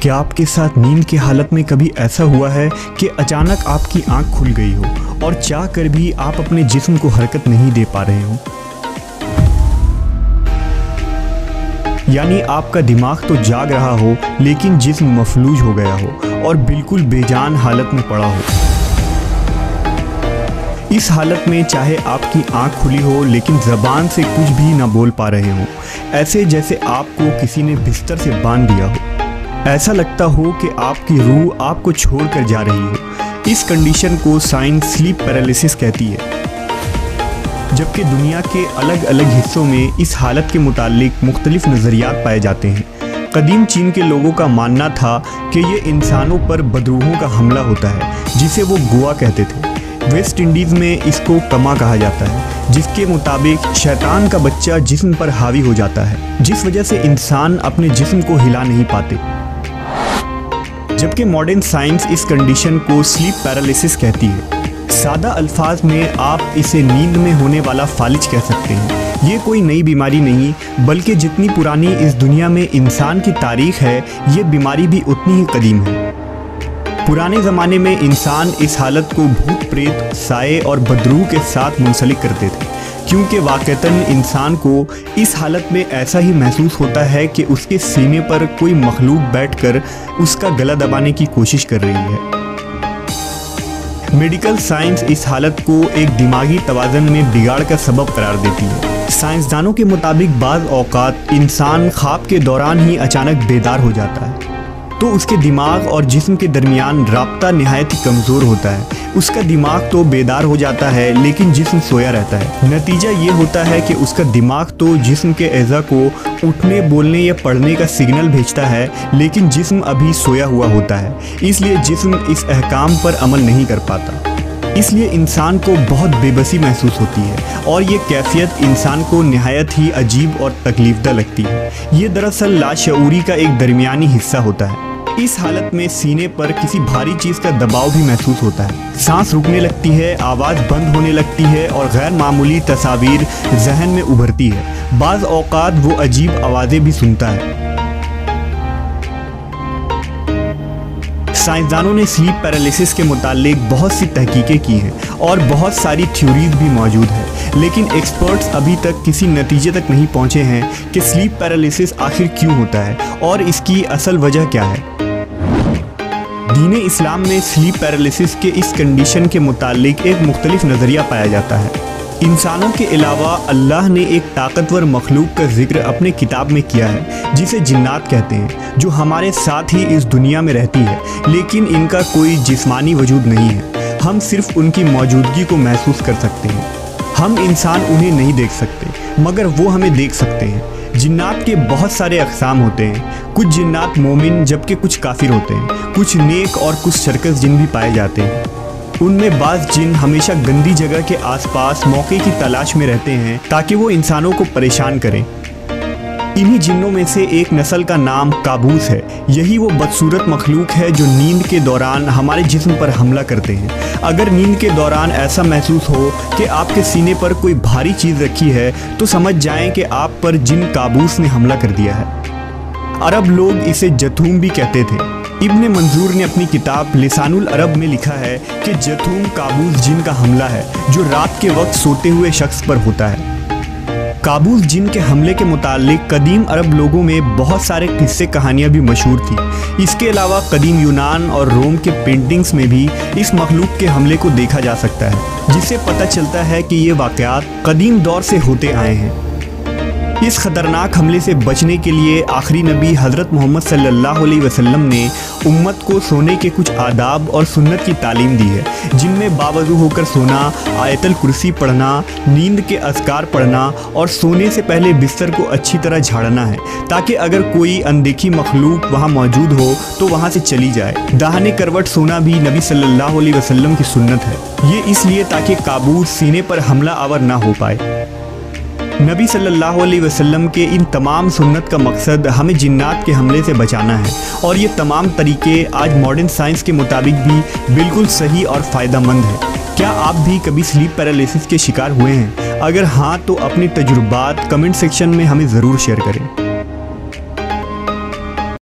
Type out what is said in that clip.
क्या आपके साथ नींद की हालत में कभी ऐसा हुआ है कि अचानक आपकी आंख खुल गई हो और चाह कर भी आप अपने जिस्म को हरकत नहीं दे पा रहे हो? यानी आपका दिमाग तो जाग रहा हो लेकिन जिस्म मफलूज हो गया हो और बिल्कुल बेजान हालत में पड़ा हो। इस हालत में चाहे आपकी आंख खुली हो लेकिन ज़बान से कुछ भी ना बोल पा रहे हो, ऐसे जैसे आपको किसी ने बिस्तर से बांध दिया हो। ऐसा लगता हो कि आपकी रूह आपको छोड़कर जा रही हो। इस कंडीशन को साइंस स्लीप पैरालिसिस कहती है। जबकि दुनिया के अलग अलग हिस्सों में इस हालत के मुतालिक मुख्तलिफ नज़रियात पाए जाते हैं। कदीम चीन के लोगों का मानना था कि ये इंसानों पर बदरूहों का हमला होता है, जिसे वो गुआ कहते थे। वेस्ट इंडीज़ में इसको कमा कहा जाता है, जिसके मुताबिक शैतान का बच्चा जिस्म पर हावी हो जाता है, जिस वजह से इंसान अपने जिस्म को हिला नहीं पाते। जबकि मॉडर्न साइंस इस कंडीशन को स्लीप पैरालिसिस कहती है। सादा अल्फाज में आप इसे नींद में होने वाला फालिज कह सकते हैं। ये कोई नई बीमारी नहीं, बल्कि जितनी पुरानी इस दुनिया में इंसान की तारीख है, ये बीमारी भी उतनी ही कदीम है। पुराने ज़माने में इंसान इस हालत को भूत प्रेत, साए और बदरूह के साथ मुंसलिक करते थे, क्योंकि वाक़तन इंसान को इस हालत में ऐसा ही महसूस होता है कि उसके सीने पर कोई मखलूक बैठकर उसका गला दबाने की कोशिश कर रही है। मेडिकल साइंस इस हालत को एक दिमागी तवाज़न में बिगाड़ का सबब करार देती है। साइंसदानों के मुताबिक बाज़ औक़ात इंसान ख्वाब के दौरान ही अचानक बेदार हो जाता है, तो उसके दिमाग और जिस्म के दरमियान राब्ता नहायत ही कमज़ोर होता है। उसका दिमाग तो बेदार हो जाता है लेकिन जिस्म सोया रहता है। नतीजा ये होता है कि उसका दिमाग तो जिस्म के एज़ा को उठने, बोलने या पढ़ने का सिग्नल भेजता है, लेकिन जिस्म अभी सोया हुआ होता है, इसलिए जिस्म इस अहकाम पर अमल नहीं कर पाता। इसलिए इंसान को बहुत बेबसी महसूस होती है और ये कैफियत इंसान को नहायत ही अजीब और तकलीफदा लगती है। ये दरअसल लाशऊरी का एक दरमियानी हिस्सा होता है। इस हालत में सीने पर किसी भारी चीज़ का दबाव भी महसूस होता है। सांस रुकने लगती है, आवाज़ बंद होने लगती है और गैर मामूली तस्वीर जहन में उभरती है। बाज़ औक़ात वो अजीब आवाज़ें भी सुनता है। साइंसदानों ने स्लीप पैरालिसिस के मुतालिक बहुत सी तहकीकें की हैं और बहुत सारी थ्योरीज भी मौजूद है, लेकिन एक्सपर्ट्स अभी तक किसी नतीजे तक नहीं पहुंचे हैं कि स्लीप पैरालिसिस आखिर क्यों होता है और इसकी असल वजह क्या है। दीन इस्लाम में स्लीप पैरालिसिस के इस कंडीशन के मुतालिक एक मुख्तलिफ नज़रिया पाया जाता है। इंसानों के अलावा अल्लाह ने एक ताकतवर मखलूक का जिक्र अपने किताब में किया है, जिसे जिन्नात कहते हैं, जो हमारे साथ ही इस दुनिया में रहती है, लेकिन इनका कोई जिस्मानी वजूद नहीं है। हम सिर्फ उनकी मौजूदगी को महसूस कर सकते हैं। हम इंसान उन्हें नहीं देख सकते, मगर वो हमें देख सकते हैं। जिन्नात के बहुत सारे अक़साम होते हैं। कुछ जिन्नात मोमिन जबकि कुछ काफिर होते हैं। कुछ नेक और कुछ शरकस जिन भी पाए जाते हैं। उनमें बाज़ जिन हमेशा गंदी जगह के आसपास मौके की तलाश में रहते हैं ताकि वो इंसानों को परेशान करें। इन्हीं जिन्नों में से एक नस्ल का नाम काबूस है। यही वो बदसूरत मखलूक है जो नींद के दौरान हमारे जिस्म पर हमला करते हैं। अगर नींद के दौरान ऐसा महसूस हो कि आपके सीने पर कोई भारी चीज़ रखी है, तो समझ जाएं कि आप पर जिन काबूस ने हमला कर दिया है। अरब लोग इसे जथूम भी कहते थे। इब्न मंजूर ने अपनी किताब लिसानुल अरब में लिखा है कि जथूम काबूस जिन का हमला है जो रात के वक्त सोते हुए शख्स पर होता है। काबूस जिन के हमले के मुतालिक कदीम अरब लोगों में बहुत सारे किस्से कहानियाँ भी मशहूर थी। इसके अलावा कदीम यूनान और रोम के पेंटिंग्स में भी इस मखलूक के हमले को देखा जा सकता है, जिससे पता चलता है कि ये वाक़यात कदीम दौर से होते आए हैं। इस ख़तरनाक हमले से बचने के लिए आखिरी नबी हज़रत मोहम्मद सल्लल्लाहु अलैहि वसल्लम ने उम्मत को सोने के कुछ आदाब और सुन्नत की तालीम दी है, जिनमें बावज़ू होकर सोना, आयतल कुर्सी पढ़ना, नींद के अज़कार पढ़ना और सोने से पहले बिस्तर को अच्छी तरह झाड़ना है, ताकि अगर कोई अनदेखी मखलूक वहाँ मौजूद हो तो वहाँ से चली जाए। दाहिने करवट सोना भी नबी सल्लल्लाहु अलैहि वसल्लम की सुन्नत है। ये इसलिए ताकि काबूस सीने पर हमला आवर ना हो पाए। नबी सल्लल्लाहु अलैहि वसल्लम के इन तमाम सुन्नत का मकसद हमें जिन्नात के हमले से बचाना है, और ये तमाम तरीके आज मॉडर्न साइंस के मुताबिक भी बिल्कुल सही और फ़ायदेमंद है। क्या आप भी कभी स्लीप पैरालिसिस के शिकार हुए हैं? अगर हाँ, तो अपने तजुर्बात कमेंट सेक्शन में हमें ज़रूर शेयर करें।